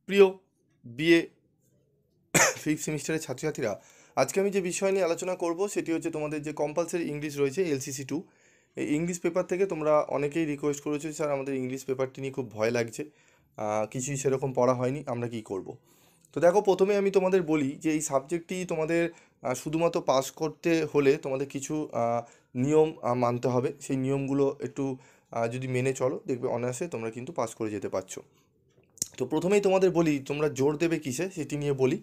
প্রিয় BA fifth সেমিস্টারের ছাত্রছাত্রীরা, আজকে আমি যে বিষয় নিয়ে আলোচনা করব সেটি হচ্ছে তোমাদের যে কম্পালসারি ইংলিশ রয়েছে LCC 2। এই ইংলিশ পেপার থেকে তোমরা অনেকেই রিকোয়েস্ট করেছো, স্যার আমাদের ইংলিশ পেপারটি নিয়ে খুব ভয় লাগছে, কিছুই সেরকম পড়া হয়নি, আমরা কি করব। তো দেখো, প্রথমে আমি তোমাদের বলি যে এই সাবজেক্টটি তোমাদের শুধুমাত্র পাস করতে হলে তোমাদের কিছু নিয়ম মানতে হবে। সেই নিয়মগুলো একটু যদি মেনে চলো, দেখবে অনায়াসে তোমরা কিন্তু পাস করে যেতে পারছো। তো প্রথমেই তোমাদের বলি তোমরা জোর দেবে কিসে সেটি নিয়ে বলি।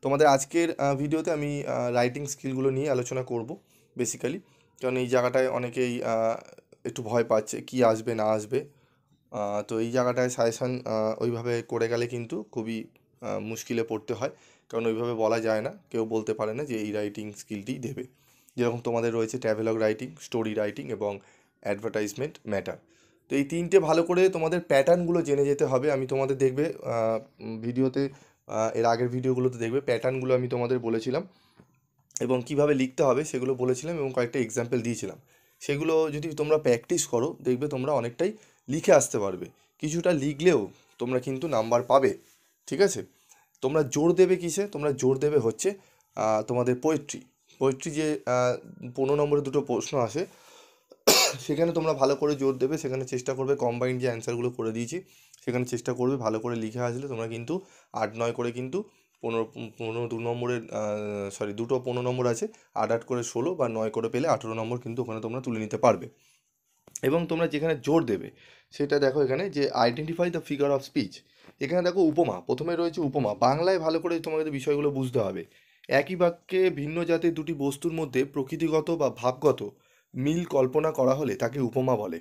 তোমাদের আজকের ভিডিওতে আমি রাইটিং স্কিলগুলো নিয়ে আলোচনা করব বেসিক্যালি, কারণ এই জায়গাটায় অনেকেই একটু ভয় পাচ্ছে কি আসবে না আসবে। তো এই জায়গাটায় সাজেশান ওইভাবে করে গেলে কিন্তু খুবই মুশকিলে পড়তে হয়, কারণ ওইভাবে বলা যায় না, কেউ বলতে পারে না যে এই রাইটিং স্কিলটি দেবে। যেরকম তোমাদের রয়েছে ট্র্যাভেলগ রাইটিং, স্টোরি রাইটিং এবং অ্যাডভার্টাইজমেন্ট ম্যাটার। তো এই তিনটে ভালো করে তোমাদের প্যাটার্নগুলো জেনে যেতে হবে। আমি তোমাদের দেখবে ভিডিওতে, এর আগের ভিডিওগুলোতে দেখবে প্যাটার্নগুলো আমি তোমাদের বলেছিলাম এবং কিভাবে লিখতে হবে সেগুলো বলেছিলাম এবং কয়েকটা এক্সাম্পল দিয়েছিলাম। সেগুলো যদি তোমরা প্র্যাকটিস করো, দেখবে তোমরা অনেকটাই লিখে আসতে পারবে। কিছুটা লিখলেও তোমরা কিন্তু নাম্বার পাবে, ঠিক আছে। তোমরা জোর দেবে কিসে? তোমরা জোর দেবে হচ্ছে তোমাদের পোয়েট্রি যে 15 নম্বরে দুটো প্রশ্ন আসে, সেখানে তোমরা ভালো করে জোর দেবে। সেখানে চেষ্টা করবে কম্বাইন্ড যে অ্যান্সারগুলো করে দিয়েছি সেখানে চেষ্টা করবে ভালো করে লিখে আসলে তোমরা কিন্তু 8-9 করে কিন্তু 15 2 নম্বরের, দুটো 15 নম্বর আছে, 8-8 করে 16 বা 9 করে পেলে 18 নম্বর কিন্তু ওখানে তোমরা তুলে নিতে পারবে। এবং তোমরা যেখানে জোর দেবে সেটা দেখো এখানে যে identify the figure of speech. এখানে দেখো উপমা, প্রথমে রয়েছে উপমা। বাংলায় ভালো করে তোমাদের বিষয়গুলো বুঝতে হবে। একই বাক্যে ভিন্ন জাতের দুটি বস্তুর মধ্যে প্রকৃতিগত বা ভাবগত মিল কল্পনা করা হলে তাকে উপমা বলে।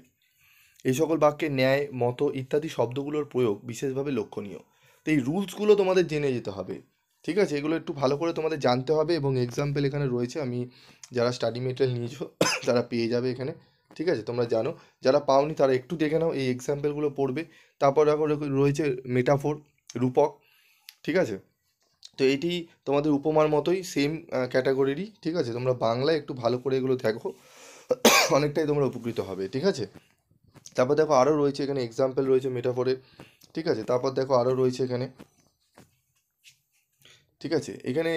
এই সকল বাক্যে ন্যায়, মত ইত্যাদি শব্দগুলোর প্রয়োগ বিশেষভাবে লক্ষণীয়। তো এই রুলসগুলো তোমাদের জেনে যেতে হবে, ঠিক আছে। এগুলো একটু ভালো করে তোমাদের জানতে হবে এবং এক্সাম্পল এখানে রয়েছে। আমি, যারা স্টাডি মেটেরিয়াল নিয়েছো তারা পেয়ে যাবে এখানে, ঠিক আছে। তোমরা জানো, যারা পাওনি তারা একটু দেখে নাও, এই এক্সাম্পলগুলো পড়বে। তারপর দেখো রয়েছে মেটাফোর, রূপক, ঠিক আছে। তো এটি তোমাদের উপমার মতোই সেম ক্যাটাগরিরই, ঠিক আছে। তোমরা বাংলায় একটু ভালো করে এগুলো দেখো, অনেকটাই তোমরা উপকৃত হবে, ঠিক আছে। তারপর দেখো আরও রয়েছে এখানে এক্সাম্পল রয়েছে মেটাফোরে, ঠিক আছে। তারপর দেখো আরও রয়েছে এখানে, ঠিক আছে। এখানে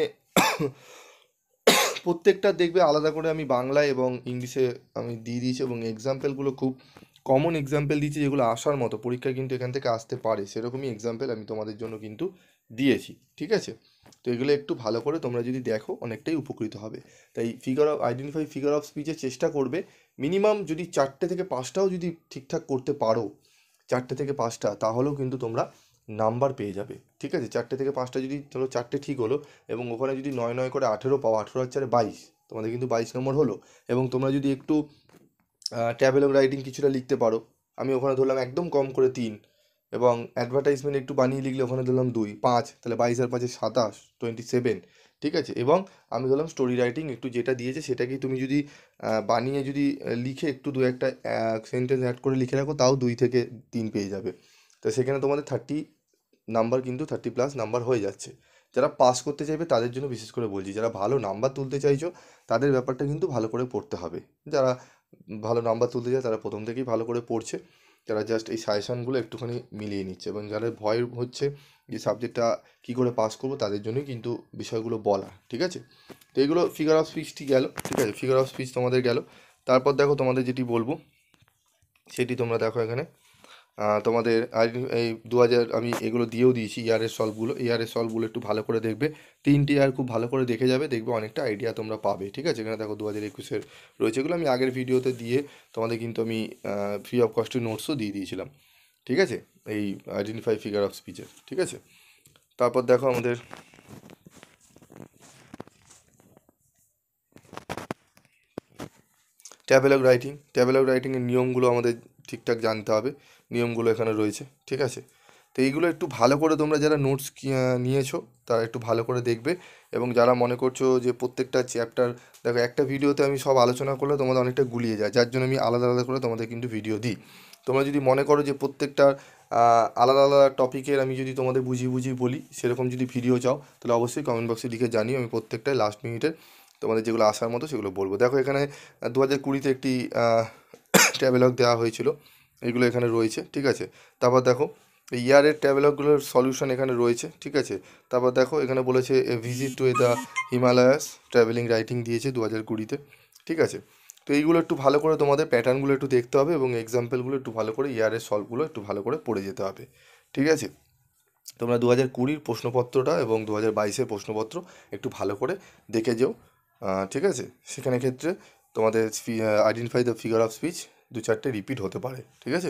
প্রত্যেকটা দেখবে আলাদা করে আমি বাংলায় এবং ইংলিশে আমি দিয়ে দিয়েছি এবং এক্সাম্পলগুলো খুব কমন এক্সাম্পল দিয়েছি, যেগুলো আসার মতো পরীক্ষায় কিন্তু এখান থেকে আসতে পারে, সেরকমই এক্সাম্পল আমি তোমাদের জন্য কিন্তু দিয়েছি, ঠিক আছে। তো এগুলো একটু ভালো করে তোমরা যদি দেখো অনেকটাই উপকৃত হবে। তাই আইডেন্টিফাই ফিগার অফ স্পিচের চেষ্টা করবে মিনিমাম, যদি 4টে থেকে 5টাও যদি ঠিকঠাক করতে পারো, 4টে থেকে 5টা, তাহলেও কিন্তু তোমরা নাম্বার পেয়ে যাবে, ঠিক আছে। 4টে থেকে 5টা যদি, চলো 4টে ঠিক হলো, এবং ওখানে যদি 9-9 করে 18 পাও, 18 আর 4-এ 22, তোমাদের কিন্তু 22 নম্বর হলো। এবং তোমরা যদি একটু ট্যাবেলগ রাইটিং কিছুটা লিখতে পারো, আমি ওখানে ধরলাম একদম কম করে 3, এবং অ্যাডভার্টাইজমেন্ট একটু বানিয়ে লিখলে ওখানে ধরলাম 2, 5, তাহলে 22 আর 5-এ 27, 27, ঠিক আছে। এবং আমি ধরলাম স্টোরি রাইটিং একটু যেটা দিয়েছে সেটাকেই তুমি যদি বানিয়ে যদি লিখে একটু দু একটা সেন্টেন্স অ্যাড করে লিখে রাখো, তাও 2 থেকে 3 পেয়ে যাবে। তো সেখানে তোমাদের 30 নাম্বার, কিন্তু 30+ নাম্বার হয়ে যাচ্ছে। যারা পাস করতে চাইবে তাদের জন্য বিশেষ করে বলছি, যারা ভালো নাম্বার তুলতে চাইছো তাদের ব্যাপারটা কিন্তু ভালো করে পড়তে হবে। যারা ভালো নাম্বার তুলতে চায় তারা প্রথম থেকেই ভালো করে পড়ছে, যারা জাস্ট এই সাজেশানগুলো একটুখানি মিলিয়ে নিচ্ছে, এবং যাদের ভয় হচ্ছে যে সাবজেক্টটা কী করে পাস করবো, তাদের জন্যই কিন্তু বিষয়গুলো বলা, ঠিক আছে। তো এগুলো ফিগার অফ স্পিচটি গেল, ঠিক আছে। ফিগার অফ স্পিচ তোমাদের গেল। তারপর দেখো তোমাদের যেটি বলবো সেটি তোমরা দেখো এখানে তোমাদের এই 2000 আমি এগুলো দিয়েও দিয়েছি, ইয়ারের সলভগুলো একটু ভালো করে দেখবে। 3টে ইয়ার খুব ভালো করে দেখে যাবে, দেখবে অনেকটা আইডিয়া তোমরা পাবে, ঠিক আছে। এখানে দেখো 2021-এর রয়েছে, এগুলো আমি আগের ভিডিওতে দিয়ে তোমাদের কিন্তু আমি ফ্রি অফ কস্টের নোটসও দিয়ে দিয়েছিলাম, ঠিক আছে, এই আইডেন্টিফাই ফিগার অফ স্পিচের, ঠিক আছে। তারপর দেখো আমাদের ট্যাবেলগ রাইটিংয়ের নিয়মগুলো আমাদের ঠিকঠাক জানতে হবে। নিয়মগুলো এখানে রয়েছে, ঠিক আছে। তো এইগুলো একটু ভালো করে তোমরা যারা নোটস নিয়েছো তারা একটু ভালো করে দেখবে। এবং যারা মনে করছো যে প্রত্যেকটা চ্যাপ্টার, দেখো একটা ভিডিওতে আমি সব আলোচনা করলে তোমাদের অনেকটা গুলিয়ে যায়, যার জন্য আমি আলাদা আলাদা করে তোমাদের কিন্তু ভিডিও দিই। তোমরা যদি মনে করো যে প্রত্যেকটা আলাদা আলাদা টপিকের আমি যদি তোমাদের বুঝিয়ে বুঝিয়ে বলি, সেরকম যদি ভিডিও চাও তাহলে অবশ্যই কমেন্ট বক্সে লিখে জানিও, আমি প্রত্যেকটাই লাস্ট মিনিটের তোমাদের যেগুলো আসার মতো সেগুলো বলবো। দেখো এখানে 2020-তে একটি ট্যাবেলগ দেওয়া হয়েছিল, এগুলো এখানে রয়েছে, ঠিক আছে। তারপর দেখো এই ইয়ারের ট্রাভেলগুলোর সলিউশন এখানে রয়েছে, ঠিক আছে। তারপর দেখো এখানে বলেছে a visit to the Himalayas travelling writing দিয়েছে 2020-তে, ঠিক আছে। তো এইগুলো একটু ভালো করে তোমাদের প্যাটার্নগুলো একটু দেখতে হবে এবং এক্সাম্পলগুলো একটু ভালো করে ইয়ারের সলভগুলো একটু ভালো করে পড়ে যেতে হবে, ঠিক আছে। তোমরা 2020-র প্রশ্নপত্রটা এবং 2022-এর প্রশ্নপত্র একটু ভালো করে দেখে যেও, ঠিক আছে। সেখানে ক্ষেত্রে তোমাদের identify the figure of speech 2-4টে রিপিট হতে পারে, ঠিক আছে।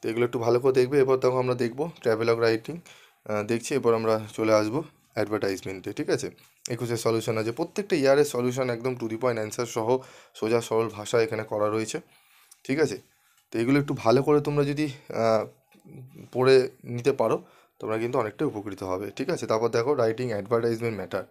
তো এগুলো একটু ভালো করে দেখবে। এরপর তখন আমরা দেখবো ট্রাভেলগ রাইটিং দেখছি। এরপর আমরা চলে আসবো অ্যাডভার্টাইজমেন্টে, ঠিক আছে। 21-এর সলিউশন আছে, প্রত্যেকটা ইয়ারের সলিউশন একদম টু দি পয়েন্ট অ্যান্সার সহ সোজা সরল ভাষা এখানে করা রয়েছে, ঠিক আছে। তো এগুলো একটু ভালো করে তোমরা যদি পড়ে নিতে পারো তোমরা কিন্তু অনেকটা উপকৃত হবে, ঠিক আছে। তারপর দেখো রাইটিং অ্যাডভার্টাইজমেন্ট ম্যাটার।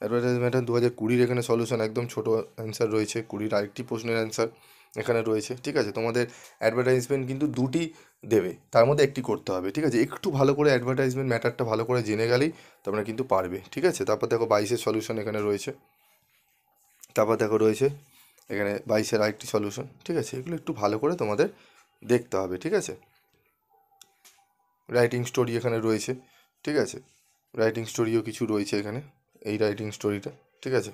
অ্যাডভার্টাইজমেন্ট 2020-র এখানে সলিউশন একদম ছোটো অ্যান্সার রয়েছে, 20-র আরেকটি প্রশ্নের অ্যান্সার এখানে রয়েছে, ঠিক আছে। তোমাদের অ্যাডভার্টাইজমেন্ট কিন্তু দুটি দেবে, তার মধ্যে একটি করতে হবে, ঠিক আছে। একটু ভালো করে অ্যাডভার্টাইজমেন্ট ম্যাটারটা ভালো করে জেনে গেলেই তোমরা কিন্তু পারবে, ঠিক আছে। তারপর দেখো 22-এর সলিউশন এখানে রয়েছে। তারপর দেখো রয়েছে এখানে 22-এর আরেকটি সলিউশন, ঠিক আছে। এগুলো একটু ভালো করে তোমাদের দেখতে হবে, ঠিক আছে। রাইটিং স্টোরি এখানে রয়েছে, ঠিক আছে। রাইটিং স্টোরিও কিছু রয়েছে এখানে, এই রাইটিং স্টোরিটা, ঠিক আছে।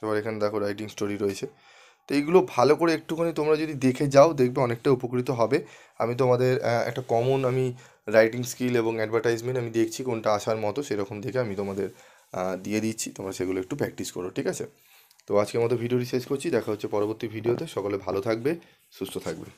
এবার এখানে দেখো রাইটিং স্টোরি রয়েছে। তো এইগুলো ভালো করে একটুখানি তোমরা যদি দেখে যাও দেখবে অনেকটা উপকৃত হবে। আমি তোমাদের একটা কমন আমি রাইটিং স্কিল এবং অ্যাডভার্টাইজমেন্ট আমি দেখছি কোনটা আসার মতো, সেরকম দেখে আমি তোমাদের দিয়ে দিচ্ছি, তোমরা সেগুলো একটু প্র্যাকটিস করো, ঠিক আছে। তো আজকের মতো ভিডিওটি শেষ করছি, দেখা হচ্ছে পরবর্তী ভিডিওতে। সকলে ভালো থাকবে, সুস্থ থাকবে।